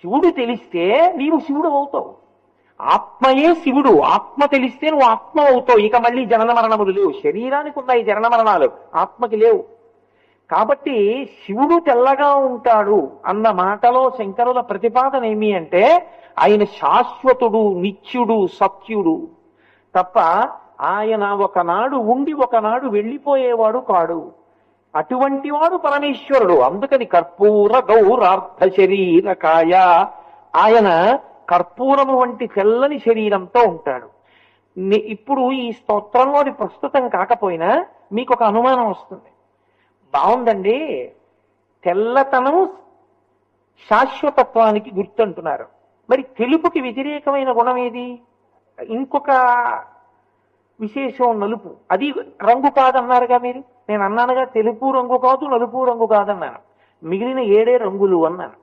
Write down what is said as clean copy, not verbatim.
శివుడు తెలిస్తే నీవు శివుడు అవుతావు. ఆత్మయే శివుడు. ఆత్మ తెలిస్తే నువ్వు ఆత్మ అవుతావు. ఇక మళ్ళీ జనన మరణములు లేవు. శరీరానికి ఉన్నాయి జనన మరణాలు, ఆత్మకి లేవు. కాబట్టి శివుడు తెల్లగా ఉంటాడు అన్న మాటలో శంకరుల ప్రతిపాదన ఏమి అంటే ఆయన శాశ్వతుడు, నిత్యుడు, సత్యుడు తప్ప ఆయన ఒకనాడు ఉండి ఒకనాడు వెళ్ళిపోయేవాడు కాడు. అటువంటి వాడు పరమేశ్వరుడు. అందుకని కర్పూర గౌరార్థ శరీరకాయ, ఆయన కర్పూరము వంటి తెల్లని శరీరంతో ఉంటాడు. ఇప్పుడు ఈ స్తోత్రంలోని ప్రస్తుతం కాకపోయినా మీకు ఒక అనుమానం వస్తుంది. బాగుందండి, తెల్లతనం శాశ్వతత్వానికి గుర్తంటున్నారు, మరి తెలుపుకి వ్యతిరేకమైన గుణం ఏది? ఇంకొక విశేషం నలుపు, అది రంగు కాదన్నారుగా మీరు. నేను అన్నానుగా తెలుపు రంగు కాదు, నలుపు రంగు కాదన్నాను. మిగిలిన 7 రంగులు అన్నాను.